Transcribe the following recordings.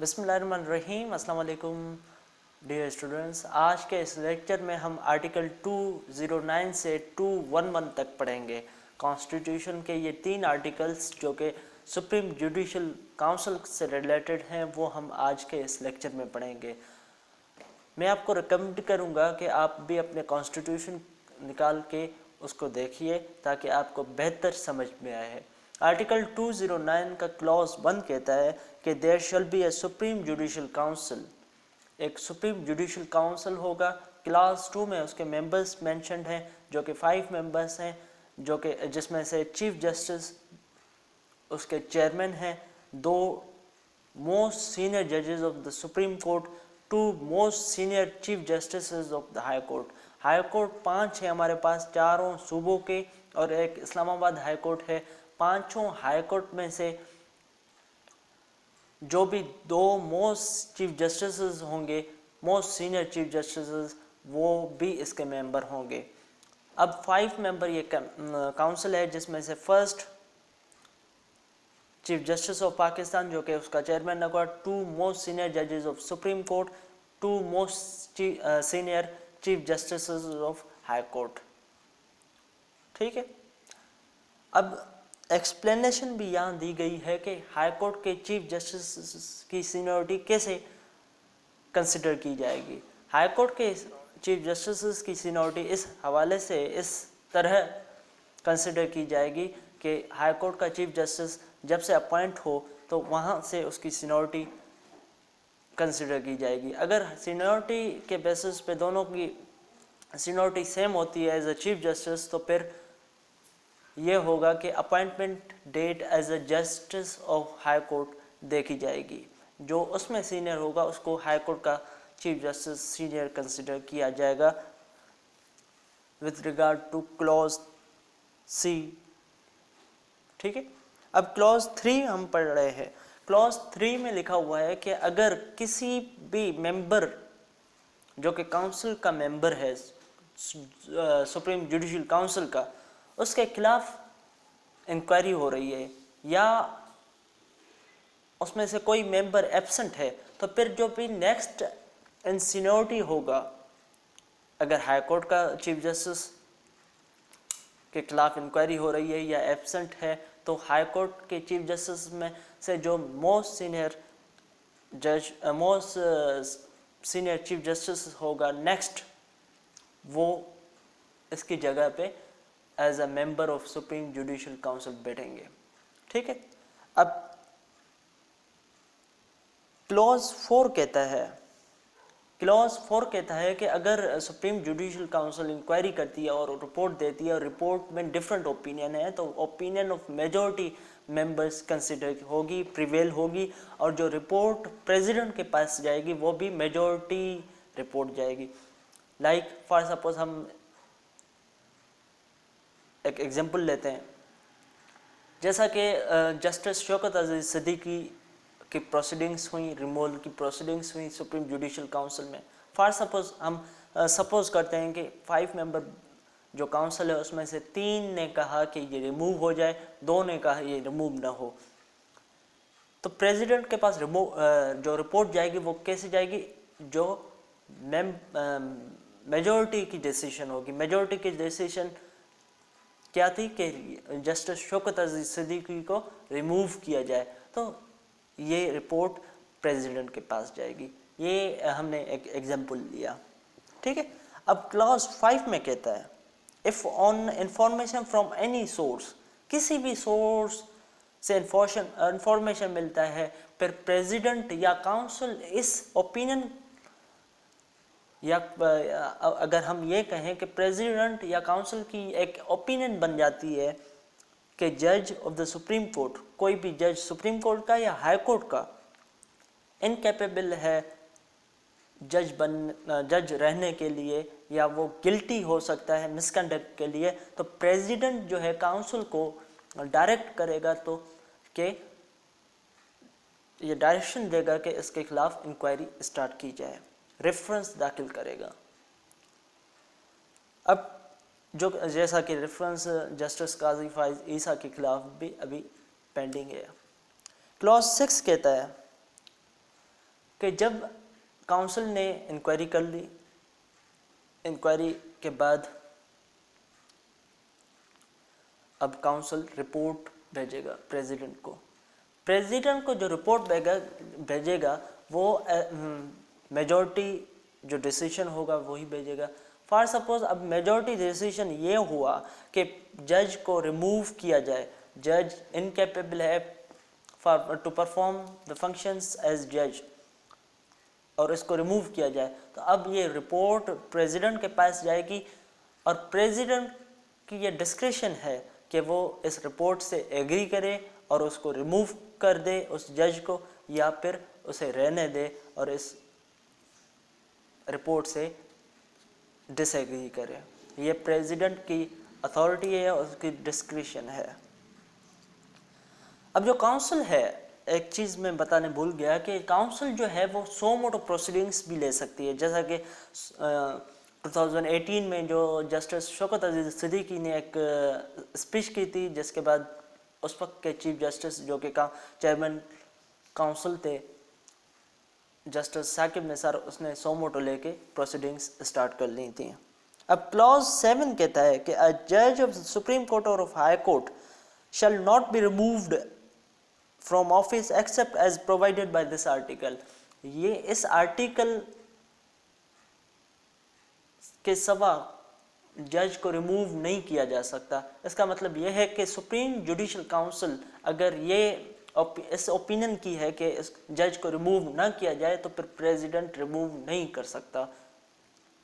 बिस्मिल्लाहिर्रहमानिर्रहीम। अस्सलाम वालेकुम डियर स्टूडेंट्स। आज के इस लेक्चर में हम आर्टिकल 209 से 211 तक पढ़ेंगे। कॉन्स्टिट्यूशन के ये 3 आर्टिकल्स जो कि सुप्रीम जुडिशल काउंसिल से रिलेटेड हैं वो हम आज के इस लेक्चर में पढ़ेंगे। मैं आपको रिकमेंड करूँगा कि आप भी अपने कॉन्स्टिट्यूशन निकाल के उसको देखिए ताकि आपको बेहतर समझ में आए। आर्टिकल 209 का क्लॉज 1 कहता है कि there shall be a supreme judicial council. एक सुप्रीम जुडिशल काउंसिल होगा। क्लास 2 में उसके मेंबर्स मेंशन्ड हैं जो कि 5 मेंबर्स हैं, जो कि जिसमें से चीफ जस्टिस उसके चेयरमैन हैं, 2 मोस्ट सीनियर जजेस of the supreme court, 2 most senior chief justice of the high court. High court 5 है हमारे पास, 4 सूबों के और एक इस्लामाबाद हाई कोर्ट है। 5 हाई कोर्ट में से जो भी 2 मोस्ट चीफ जस्टिस होंगे, मोस्ट सीनियर चीफ जस्टिस, वो भी इसके मेंबर होंगे। अब 5 मेंबर ये काउंसिल है जिसमें से first chief justice of Pakistan जो कि उसका चेयरमैन होगा, 2 मोस्ट सीनियर जजेस of supreme court, 2 most senior chief justice of high court. ठीक है। अब एक्सप्लेनेशन भी यहाँ दी गई है कि हाई कोर्ट के चीफ जस्टिस की सीनियरिटी कैसे कंसिडर की जाएगी। हाई कोर्ट के चीफ जस्टिस की सीनियरिटी इस हवाले से इस तरह कंसिडर की जाएगी कि हाई कोर्ट का चीफ जस्टिस जब से अपॉइंट हो तो वहाँ से उसकी सीनियरिटी कंसिडर की जाएगी। अगर सीनियरिटी के बेसिस पे दोनों की सीनियरिटी सेम होती है एज अ चीफ जस्टिस, तो फिर ये होगा कि appointment date as a justice of high court देखी जाएगी। जो उसमें सीनियर होगा उसको हाई कोर्ट का चीफ जस्टिस सीनियर कंसिडर किया जाएगा with regard to clause C. ठीक है। अब क्लॉज 3 हम पढ़ रहे हैं। क्लॉज 3 में लिखा हुआ है कि अगर किसी भी मेंबर जो कि काउंसिल का मेंबर है, सुप्रीम जुडिशल काउंसिल का, उसके खिलाफ इंक्वायरी हो रही है या उसमें से कोई मेंबर एब्सेंट है, तो फिर जो भी नेक्स्ट इन सीनियरिटी होगा, अगर हाई कोर्ट का चीफ जस्टिस के खिलाफ इंक्वायरी हो रही है या एब्सेंट है, तो हाई कोर्ट के चीफ जस्टिस में से जो मोस्ट सीनियर जज मोस्ट सीनियर चीफ जस्टिस होगा नेक्स्ट, वो इसकी जगह पे as a member of supreme judicial council बैठेंगे। ठीक है। अब क्लॉज 4 कहता है कि अगर सुप्रीम जुडिशल काउंसिल इंक्वायरी करती है और रिपोर्ट देती है और रिपोर्ट में डिफरेंट ओपिनियन है, तो opinion of majority members consider होगी, प्रिवेल होगी, और जो रिपोर्ट प्रेसिडेंट के पास जाएगी वो भी मेजॉरिटी रिपोर्ट जाएगी। लाइक फॉर सपोज हम एक एग्जांपल लेते हैं, जैसा कि जस्टिस शौकत अजीज सिद्दीकी की प्रोसीडिंग्स हुई, रिमूवल की प्रोसीडिंग्स हुई सुप्रीम जुडिशल काउंसिल में। फॉर सपोज हम सपोज करते हैं कि 5 मेंबर जो काउंसिल है उसमें से 3 ने कहा कि ये रिमूव हो जाए, 2 ने कहा ये रिमूव ना हो, तो प्रेसिडेंट के पास जो रिपोर्ट जाएगी वो कैसे जाएगी? जो मेजॉरिटी की डिसीजन होगी। मेजॉरिटी की डिसीजन क्या थी कि जस्टिस शौकत अजीज सिद्दीकी को रिमूव किया जाए, तो ये रिपोर्ट प्रेसिडेंट के पास जाएगी। ये हमने एक एग्जांपल लिया। ठीक है। अब क्लॉज 5 में कहता है if on information from any source, किसी भी सोर्स से इंफॉर्मेशन मिलता है, फिर प्रेसिडेंट या काउंसिल इस ओपिनियन, या अगर हम ये कहें कि प्रेसिडेंट या काउंसिल की एक ओपिनियन बन जाती है कि जज ऑफ द सुप्रीम कोर्ट, कोई भी जज सुप्रीम कोर्ट का या हाई कोर्ट का इनकैपेबल है जज रहने के लिए, या वो गिल्टी हो सकता है मिसकंडक्ट के लिए, तो प्रेसिडेंट जो है काउंसिल को डायरेक्ट करेगा, तो कि ये डायरेक्शन देगा कि इसके खिलाफ इंक्वायरी स्टार्ट की जाए, रेफरेंस दाखिल करेगा। अब जो जैसा कि रेफरेंस जस्टिस काजी फाइज ईसा के खिलाफ भी अभी पेंडिंग है। क्लॉज 6 कहता है कि जब काउंसिल ने इंक्वायरी कर ली, इंक्वायरी के बाद अब काउंसिल रिपोर्ट भेजेगा प्रेसिडेंट को। प्रेसिडेंट को जो रिपोर्ट भेजेगा वो मेजॉरिटी जो डिसीजन होगा वही भेजेगा। फॉर सपोज अब मेजॉरिटी डिसीजन ये हुआ कि जज को रिमूव किया जाए, जज इनकेपेबल है for to perform the functions as जज, और इसको रिमूव किया जाए, तो अब ये रिपोर्ट प्रेसिडेंट के पास जाएगी और प्रेसिडेंट की ये डिस्क्रिशन है कि वो इस रिपोर्ट से एग्री करे और उसको रिमूव कर दे उस जज को, या फिर उसे रहने दे और इस रिपोर्ट से डिसएग्री करे। ये प्रेसिडेंट की अथॉरिटी है और उसकी डिस्क्रिशन है। अब जो काउंसिल है, एक चीज़ मैं बताने भूल गया कि काउंसिल जो है वो सो मोटो प्रोसीडिंग्स भी ले सकती है। जैसा कि 2018 में जो जस्टिस शौकत अजीज सिद्दीकी ने एक स्पीच की थी, जिसके बाद उस वक्त के चीफ जस्टिस जो कि चेयरमैन काउंसिल थे जस्टिस साकिब निसार, उसने सो मोटो लेके प्रोसीडिंग्स स्टार्ट कर ली थी। अब क्लॉज 7 कहता है कि अ जज ऑफ सुप्रीम कोर्ट और of high court shall not be removed from office except as provided by this article. ये इस आर्टिकल के सिवा जज को रिमूव नहीं किया जा सकता। इसका मतलब यह है कि सुप्रीम जुडिशल काउंसिल अगर ये इस ओपिनियन की है कि इस जज को रिमूव ना किया जाए तो फिर प्रेसिडेंट रिमूव नहीं कर सकता,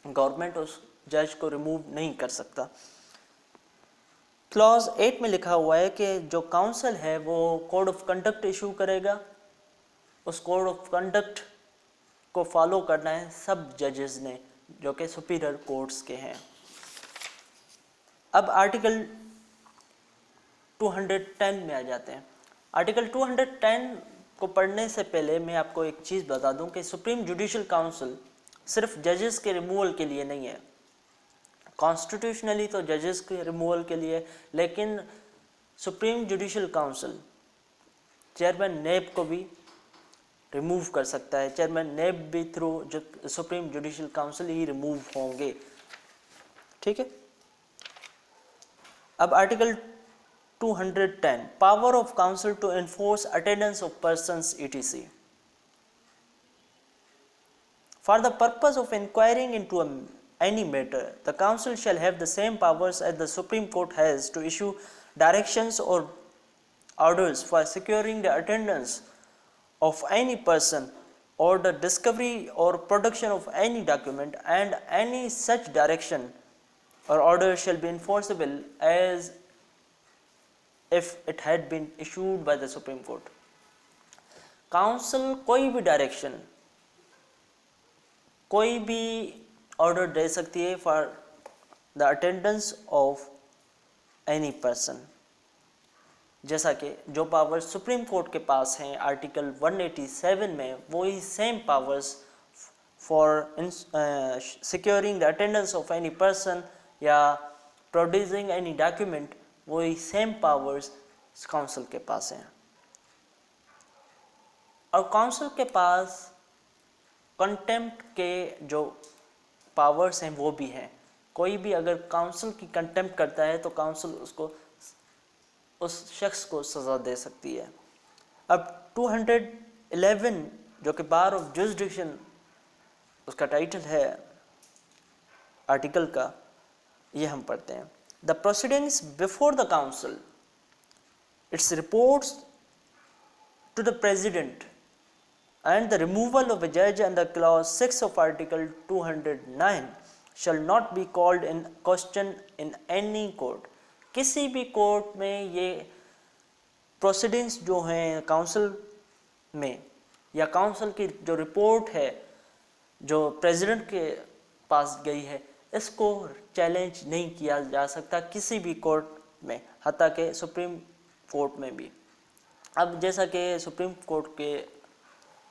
गवर्नमेंट उस जज को रिमूव नहीं कर सकता। क्लॉज 8 में लिखा हुआ है कि जो काउंसिल है वो कोड ऑफ कंडक्ट इशू करेगा, उस कोड ऑफ कंडक्ट को फॉलो करना है सब जजेस ने जो कि सुपीरियर कोर्ट्स के हैं। अब आर्टिकल 210 में आ जाते हैं। आर्टिकल 210 को पढ़ने से पहले मैं आपको एक चीज़ बता दूं कि सुप्रीम जुडिशल काउंसिल सिर्फ जजेस के रिमूवल के लिए नहीं है। कॉन्स्टिट्यूशनली तो जजेस के रिमूवल के लिए, लेकिन सुप्रीम जुडिशल काउंसिल चेयरमैन नेब को भी रिमूव कर सकता है। चेयरमैन नेब भी थ्रू सुप्रीम जुडिशल काउंसिल ही रिमूव होंगे। ठीक है। अब article 210 power of council to enforce attendance of persons etc. For the purpose of inquiring into any matter, the council shall have the same powers as the Supreme Court has to issue directions or orders for securing the attendance of any person or the discovery or production of any document, and any such direction or order shall be enforceable as if it had been issued by the Supreme Court. Council कोई भी direction, कोई भी order दे सकती है for the attendance of any person, जैसा कि जो powers supreme court के पास हैं आर्टिकल 187 में, वही same powers for securing the attendance of any person या प्रोड्यूसिंग एनी डॉक्यूमेंट, वही सेम पावर्स काउंसिल के पास हैं। और काउंसिल के पास कंटेम्प्ट के जो पावर्स हैं वो भी हैं। कोई भी अगर काउंसिल की कंटेम्प्ट करता है तो काउंसिल उसको उस शख्स को सज़ा दे सकती है। अब 211 जो कि बार ऑफ जुरिसडिक्शन उसका टाइटल है आर्टिकल का, ये हम पढ़ते हैं। The proceedings before the council, its reports to the president and the removal of a judge under clause 6 of article 209 shall not be called in question in any court. किसी भी court में ये proceedings जो हैं council में या council की जो रिपोर्ट है जो प्रेसिडेंट के पास गई है, इसको चैलेंज नहीं किया जा सकता किसी भी कोर्ट में, हत्ता के सुप्रीम कोर्ट में भी। अब जैसा कि सुप्रीम कोर्ट के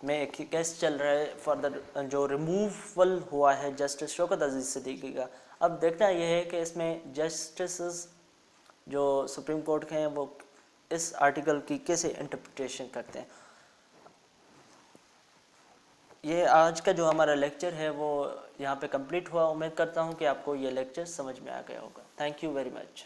में एक केस चल रहा है फॉर द जो रिमूवल हुआ है जस्टिस शौकत अजीज सिद्दीकी का। अब देखना यह है कि इसमें जस्टिस जो सुप्रीम कोर्ट के हैं वो इस आर्टिकल की कैसे इंटरप्रिटेशन करते हैं। ये आज का जो हमारा लेक्चर है वो यहाँ पे कंप्लीट हुआ। उम्मीद करता हूँ कि आपको ये लेक्चर समझ में आ गया होगा। Thank you very much.